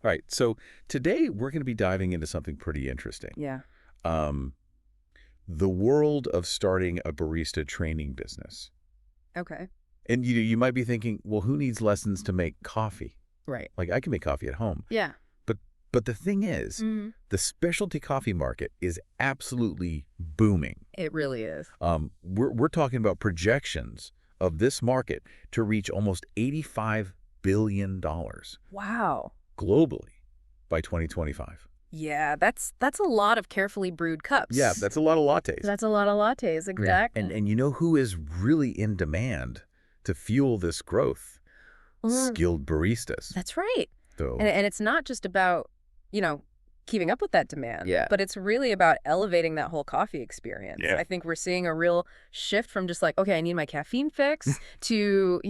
All right, so today we're going to be diving into something pretty interesting. Yeah. Um, the world of starting a barista training business. Okay. And you might be thinking, well, who needs lessons to make coffee? Right. Like I can make coffee at home. Yeah. But but the thing is, Hmm. the specialty coffee market is absolutely booming. It really is. We're talking about projections of this market to reach almost $85 billion Wow. globally by 2025. Yeah, that's a lot of carefully brewed cups. Yeah, that's a lot of lattes. That's a lot of lattes, exactly. And you know who is really in demand to fuel this growth? Skilled baristas. That's right. So, And it's not just about, you know, keeping up with that demand. Yeah. But it's really about elevating that whole coffee experience. Yeah. I think we're seeing a real shift from just like, okay, I need my caffeine fix to,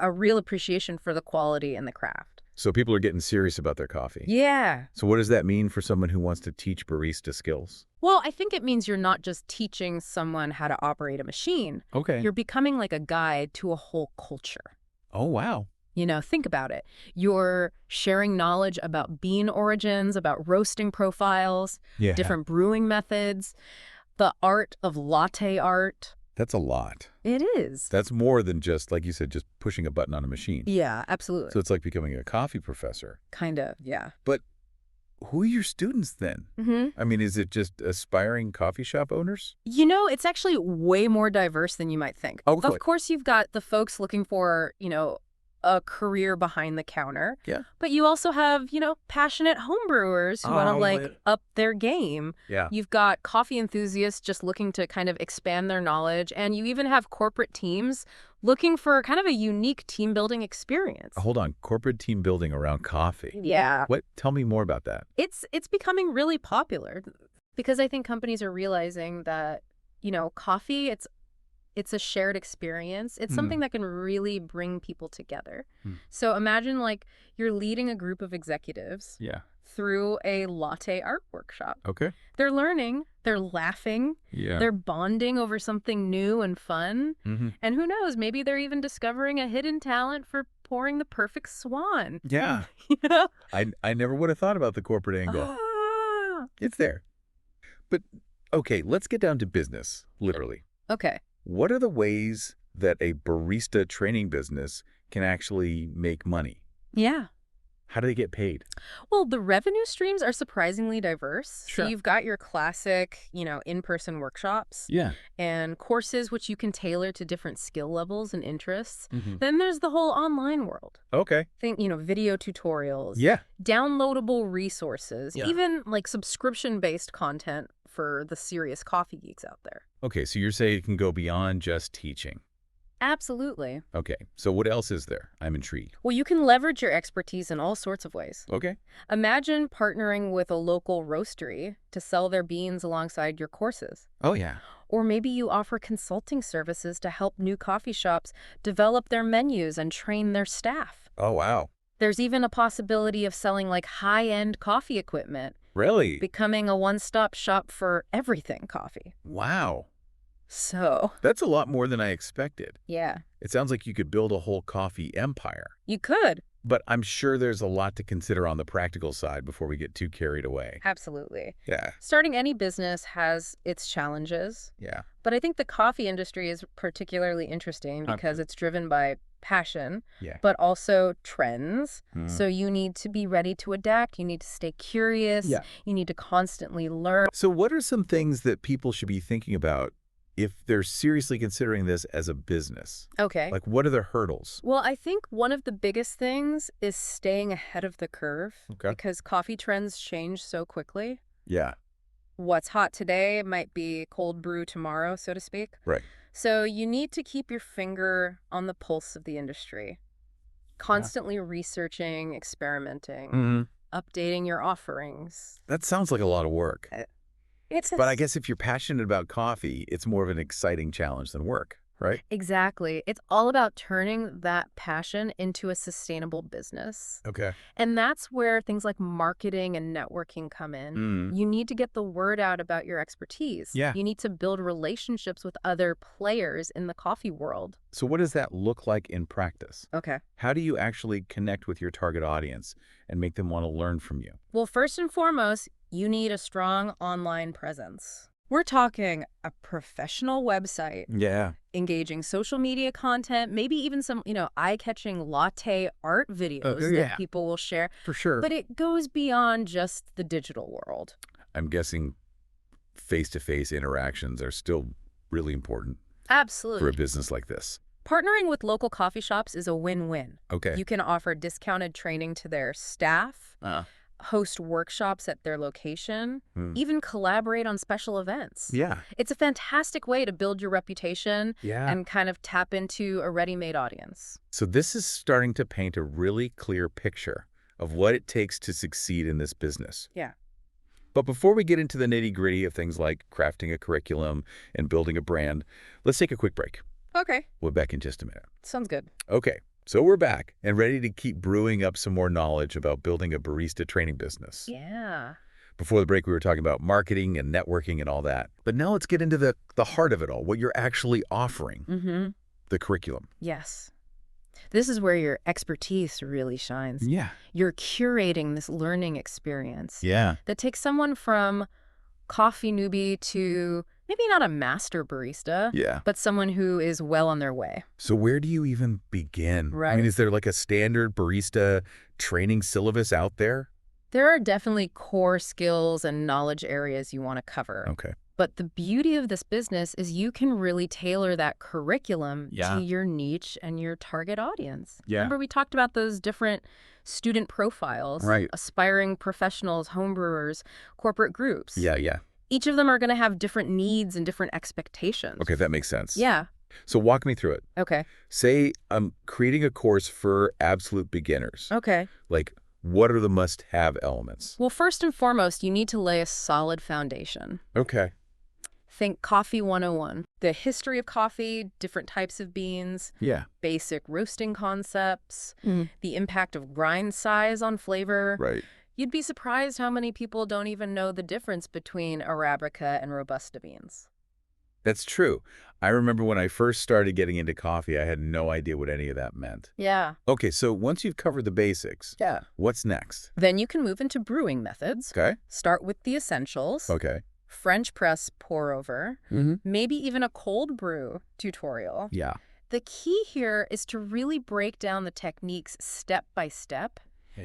a real appreciation for the quality and the craft. so people are getting serious about their coffee. Yeah. So what does that mean for someone who wants to teach barista skills? Well, I think it means you're not just teaching someone how to operate a machine. Okay. You're becoming like a guide to a whole culture. Oh, wow. Think about it. You're sharing knowledge about bean origins, about roasting profiles, Yeah. different brewing methods, the art of latte art. That's a lot. It is. That's more than just, like you said, just pushing a button on a machine. Yeah, absolutely. So it's like becoming a coffee professor. Kind of, yeah. But who are your students then? I mean, is it just aspiring coffee shop owners? It's actually way more diverse than you might think. Oh, Of good. course, you've got the folks looking for, a career behind the counter. Yeah. But you also have, passionate homebrewers who want to, Oh, up their game. Yeah. You've got coffee enthusiasts just looking to kind of expand their knowledge. And you even have corporate teams looking for kind of a unique team-building experience. Hold on. Corporate team building around coffee. Yeah. What? Tell me more about that. It's becoming really popular because I think companies are realizing that, coffee, it's a shared experience. It's something that can really bring people together. So imagine like you're leading a group of executives Yeah. through a latte art workshop. Okay. They're learning, they're laughing, Yeah. they're bonding over something new and fun. And who knows, maybe they're even discovering a hidden talent for pouring the perfect swan. Yeah. You know? I never would have thought about the corporate angle. Ah. It's there. But, okay, let's get down to business, literally. Okay. What are the ways that a barista training business can actually make money? Yeah. How do they get paid? Well, the revenue streams are surprisingly diverse. Sure. So you've got your classic, in-person workshops Yeah. and courses which you can tailor to different skill levels and interests. Mm-hmm. Then there's the whole online world. Okay. Think, video tutorials, Yeah. downloadable resources, Yeah. even like subscription-based content for the serious coffee geeks out there. Okay, so you're saying it can go beyond just teaching. Absolutely. Okay, so what else is there? I'm intrigued. Well, you can leverage your expertise in all sorts of ways. Okay. Imagine partnering with a local roastery to sell their beans alongside your courses. Oh, yeah. Or maybe you offer consulting services to help new coffee shops develop their menus and train their staff. Oh, wow. There's even a possibility of selling like high-end coffee equipment, Really? becoming a one-stop shop for everything coffee. Wow. So, That's a lot more than I expected. yeah, It sounds like you could build a whole coffee empire. you could. But I'm sure there's a lot to consider on the practical side before we get too carried away. Absolutely. Yeah. Starting any business has its challenges, Yeah. but I think the coffee industry is particularly interesting because it's driven by passion, Yeah. but also trends. Mm. So you need to be ready to adapt. You need to stay curious. Yeah. You need to constantly learn. So what are some things that people should be thinking about if they're seriously considering this as a business? Okay. Like, what are the hurdles? Well, I think one of the biggest things is staying ahead of the curve Okay. because coffee trends change so quickly. Yeah. What's hot today might be cold brew tomorrow, so to speak. Right. So you need to keep your finger on the pulse of the industry, constantly researching, experimenting, updating your offerings. That sounds like a lot of work. It's But I guess if you're passionate about coffee, it's more of an exciting challenge than work, right? Exactly. It's all about turning that passion into a sustainable business. Okay. And that's where things like marketing and networking come in. Mm. You need to get the word out about your expertise. Yeah. You need to build relationships with other players in the coffee world. So what does that look like in practice? Okay. How do you actually connect with your target audience and make them want to learn from you? Well, first and foremost, you need a strong online presence. We're talking a professional website, Yeah. engaging social media content, maybe even some, eye-catching latte art videos yeah. that people will share. For sure. But it goes beyond just the digital world. I'm guessing face-to-face interactions are still really important for a Absolutely. business like this. Partnering with local coffee shops is a win-win. Okay. You can offer discounted training to their staff, host workshops at their location, even collaborate on special events. Yeah. It's a fantastic way to build your reputation Yeah. and kind of tap into a ready-made audience. So this is starting to paint a really clear picture of what it takes to succeed in this business. Yeah. But before we get into the nitty-gritty of things like crafting a curriculum and building a brand, let's take a quick break. Okay. We'll be back in just a minute. Sounds good. Okay, so we're back and ready to keep brewing up some more knowledge about building a barista training business. Yeah. Before the break, we were talking about marketing and networking and all that. But now let's get into the heart of it all, what you're actually offering, the curriculum. Yes. This is where your expertise really shines. Yeah. You're curating this learning experience Yeah. that takes someone from coffee newbie to maybe not a master barista, Yeah. but someone who is well on their way. So where do you even begin? Right. I mean, is there like a standard barista training syllabus out there? There are definitely core skills and knowledge areas you want to cover. Okay. But the beauty of this business is you can really tailor that curriculum Yeah. to your niche and your target audience. Yeah. Remember we talked about those different student profiles, Right. aspiring professionals, homebrewers, corporate groups. Yeah, yeah. Each of them are going to have different needs and different expectations. Okay, that makes sense. Yeah. So walk me through it. Okay. Say I'm creating a course for absolute beginners. Okay. Like, what are the must-have elements? Well, first and foremost, you need to lay a solid foundation. Okay. Think Coffee 101, the history of coffee, different types of beans, Yeah. basic roasting concepts, the impact of grind size on flavor. Right. You'd be surprised how many people don't even know the difference between Arabica and Robusta beans. That's true. I remember when I first started getting into coffee, I had no idea what any of that meant. Yeah. Okay, so once you've covered the basics, Yeah. what's next? Then you can move into brewing methods. Okay. Start with the essentials. Okay. French press pour over, maybe even a cold brew tutorial. Yeah. The key here is to really break down the techniques step by step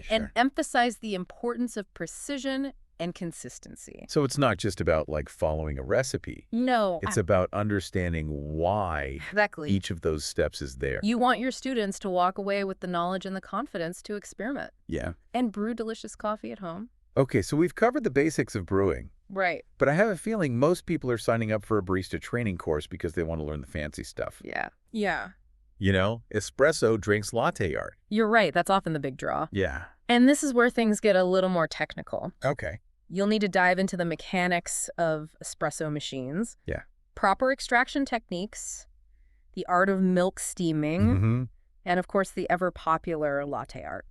and emphasize the importance of precision and consistency. So it's not just about like following a recipe. No. It's about understanding why Exactly. each of those steps is there. You want your students to walk away with the knowledge and the confidence to experiment Yeah. and brew delicious coffee at home. Okay, so we've covered the basics of brewing, Right. but I have a feeling most people are signing up for a barista training course because they want to learn the fancy stuff. Yeah. Yeah. You know, espresso drinks latte art. You're right. That's often the big draw. Yeah. And this is where things get a little more technical. Okay. You'll need to dive into the mechanics of espresso machines. Yeah. Proper extraction techniques, the art of milk steaming, and of course the ever-popular latte art.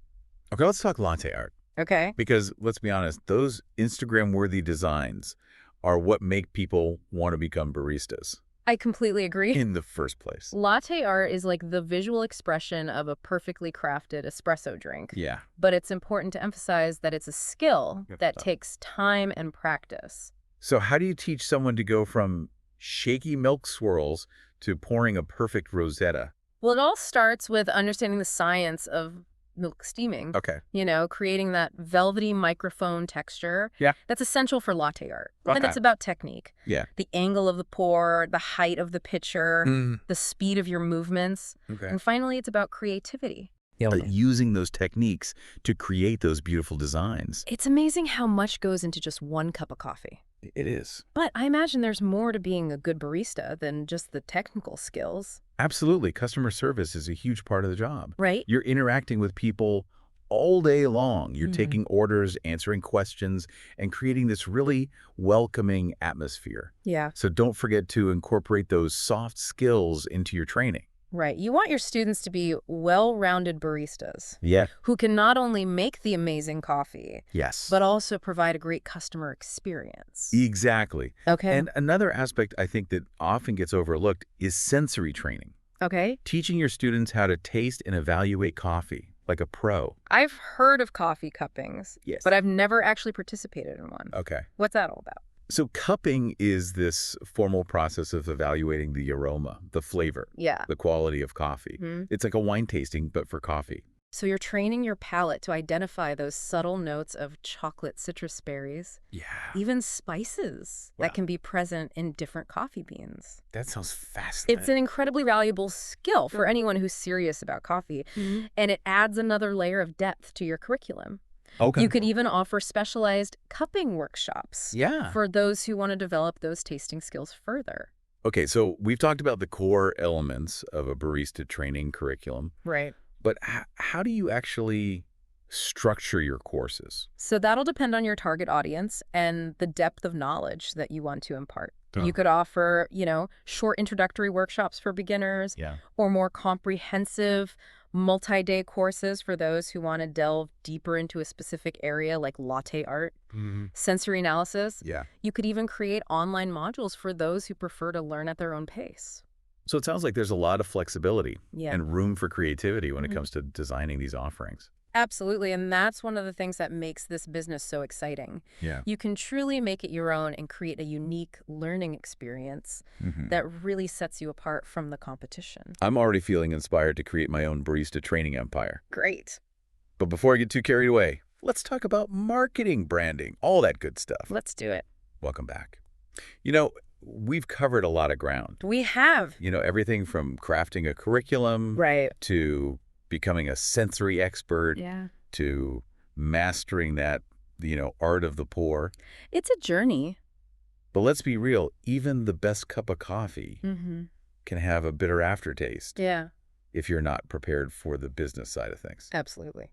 Okay, let's talk latte art. Okay. Because let's be honest, those Instagram-worthy designs are what make people want to become baristas I completely agree. in the first place. Latte art is like the visual expression of a perfectly crafted espresso drink. Yeah. But it's important to emphasize that it's a skill Yep. that takes time and practice. So how do you teach someone to go from shaky milk swirls to pouring a perfect rosetta? Well, it all starts with understanding the science of milk steaming. Okay. You know, creating that velvety microphone texture. Yeah. That's essential for latte art. And Okay. it's about technique. Yeah. The angle of the pour, the height of the pitcher, Mm. the speed of your movements. Okay. And finally, it's about creativity. Using those techniques to create those beautiful designs. It's amazing how much goes into just one cup of coffee. It is. But I imagine there's more to being a good barista than just the technical skills. Absolutely. Customer service is a huge part of the job. Right? You're interacting with people all day long. You're Mhm. taking orders, answering questions, and creating this really welcoming atmosphere. Yeah. So don't forget to incorporate those soft skills into your training. Right. You want your students to be well-rounded baristas Yeah. who can not only make the amazing coffee, Yes. but also provide a great customer experience. Exactly. Okay. And another aspect I think that often gets overlooked is sensory training. Okay. Teaching your students how to taste and evaluate coffee like a pro. I've heard of coffee cuppings, Yes. but I've never actually participated in one. Okay. What's that all about? So cupping is this formal process of evaluating the aroma, the flavor, Yeah. the quality of coffee. Mhm. It's like a wine tasting, but for coffee. So you're training your palate to identify those subtle notes of chocolate, citrus berries, Yeah. even spices Wow. that can be present in different coffee beans. That sounds fascinating. It's an incredibly valuable skill for anyone who's serious about coffee, and it adds another layer of depth to your curriculum. Okay. You could even offer specialized cupping workshops Yeah. for those who want to develop those tasting skills further. Okay, so we've talked about the core elements of a barista training curriculum, Right. but how do you actually structure your courses? So that'll depend on your target audience and the depth of knowledge that you want to impart. Oh. You could offer, short introductory workshops for beginners Yeah. or more comprehensive multi-day courses for those who want to delve deeper into a specific area like latte art, sensory analysis. Yeah. You could even create online modules for those who prefer to learn at their own pace. So it sounds like there's a lot of flexibility Yeah. and room for creativity when it Mhm. comes to designing these offerings. Absolutely, and that's one of the things that makes this business so exciting. Yeah. You can truly make it your own and create a unique learning experience that really sets you apart from the competition. I'm already feeling inspired to create my own barista training empire. Great. But before I get too carried away, let's talk about marketing, branding, all that good stuff. Let's do it. Welcome back. We've covered a lot of ground. We have. Everything from crafting a curriculum Right. to becoming a sensory expert Yeah. to mastering that, art of the pour. It's a journey. But let's be real, even the best cup of coffee Mm-hmm. can have a bitter aftertaste Yeah, if you're not prepared for the business side of things. absolutely.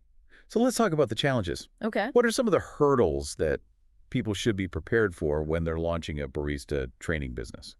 So let's talk about the challenges. Okay. What are some of the hurdles that people should be prepared for when they're launching a barista training business?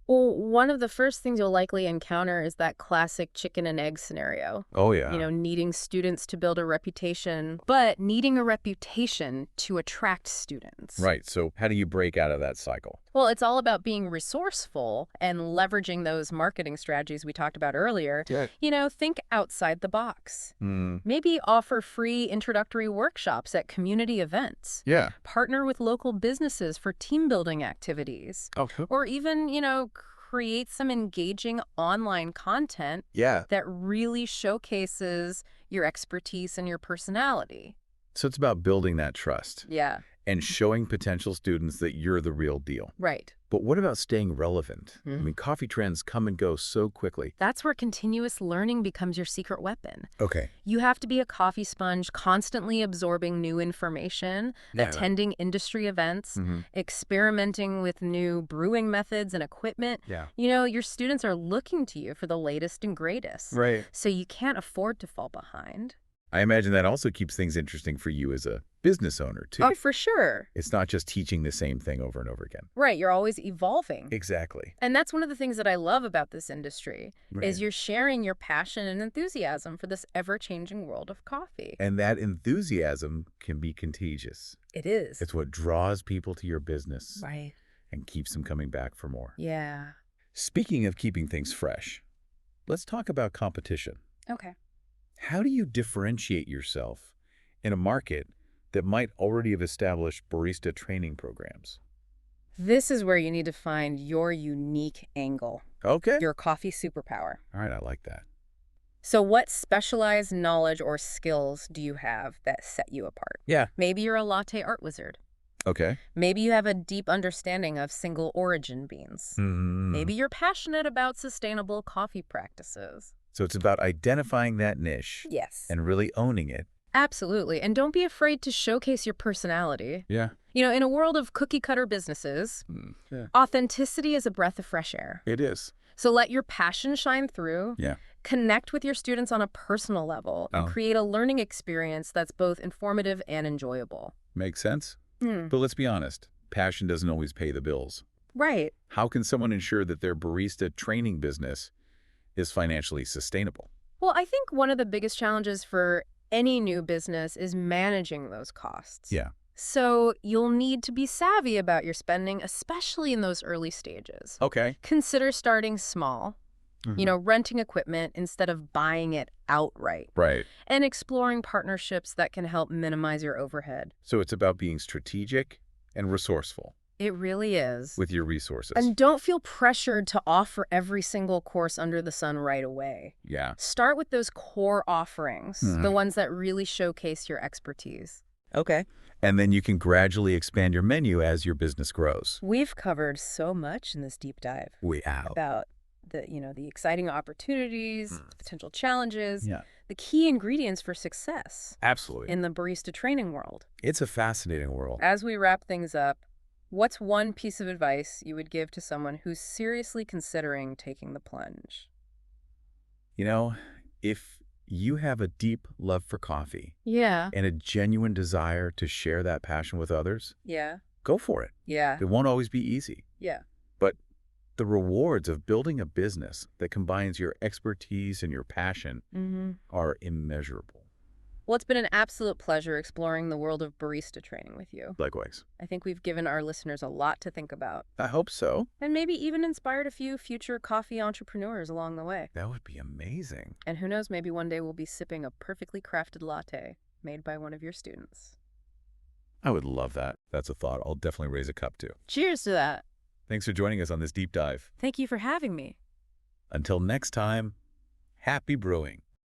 Well, one of the first things you'll likely encounter is that classic chicken and egg scenario. Oh, yeah. Needing students to build a reputation, but needing a reputation to attract students. Right. So how do you break out of that cycle? Well, it's all about being resourceful and leveraging those marketing strategies we talked about earlier. Yeah. Think outside the box. Hmm. Maybe offer free introductory workshops at community events. Yeah. Partner with local businesses for team building activities. Okay. Or even, create some engaging online content Yeah. that really showcases your expertise and your personality. So it's about building that trust Yeah, and showing potential students that you're the real deal. right. But what about staying relevant? I Hmm. mean, coffee trends come and go so quickly. That's where continuous learning becomes your secret weapon. Okay. You have to be a coffee sponge, constantly absorbing new information, Yeah. attending industry events, experimenting with new brewing methods and equipment. Yeah. Your students are looking to you for the latest and greatest. Right. So you can't afford to fall behind. I imagine that also keeps things interesting for you as a business owner, too. Oh, for sure. It's not just teaching the same thing over and over again. Right, you're always evolving. Exactly. And that's one of the things that I love about this industry, Right. is you're sharing your passion and enthusiasm for this ever-changing world of coffee. And that enthusiasm can be contagious. It is. It's what draws people to your business Right. and keeps them coming back for more. Yeah. Speaking of keeping things fresh, let's talk about competition. Okay. How do you differentiate yourself in a market that might already have established barista training programs? This is where you need to find your unique angle, Okay. your coffee superpower. All right, I like that. So what specialized knowledge or skills do you have that set you apart? Yeah. Maybe you're a latte art wizard. Okay. Maybe you have a deep understanding of single origin beans. Maybe you're passionate about sustainable coffee practices. So it's about identifying that niche Yes. and really owning it. Absolutely. And don't be afraid to showcase your personality. Yeah. In a world of cookie-cutter businesses, Yeah. authenticity is a breath of fresh air. It is. So let your passion shine through. Yeah. Connect with your students on a personal level and Oh. create a learning experience that's both informative and enjoyable. Makes sense. Hmm. But let's be honest, passion doesn't always pay the bills. Right. How can someone ensure that their barista training business is financially sustainable? Well, I think one of the biggest challenges for any new business is managing those costs. Yeah. So you'll need to be savvy about your spending, especially in those early stages. Okay. Consider starting small, Mhm. renting equipment instead of buying it outright, Right. and exploring partnerships that can help minimize your overhead. So it's about being strategic and resourceful It really is. with your resources. And don't feel pressured to offer every single course under the sun right away. Yeah. Start with those core offerings, Mhm. the ones that really showcase your expertise. Okay. And then you can gradually expand your menu as your business grows. We've covered so much in this deep dive We out. about the exciting opportunities, the potential challenges, Yeah. the key ingredients for success Absolutely. in the barista training world. It's a fascinating world. As we wrap things up, what's one piece of advice you would give to someone who's seriously considering taking the plunge? You know, if you have a deep love for coffee Yeah. and a genuine desire to share that passion with others, Yeah. go for it. Yeah. It won't always be easy, Yeah. but the rewards of building a business that combines your expertise and your passion are immeasurable. Well, it's been an absolute pleasure exploring the world of barista training with you. Likewise. I think we've given our listeners a lot to think about, I hope so. and maybe even inspired a few future coffee entrepreneurs along the way. That would be amazing. And who knows, maybe one day we'll be sipping a perfectly crafted latte made by one of your students. I would love that. That's a thought I'll definitely raise a cup to. Cheers to that. Thanks for joining us on this deep dive. Thank you for having me. Until next time, happy brewing.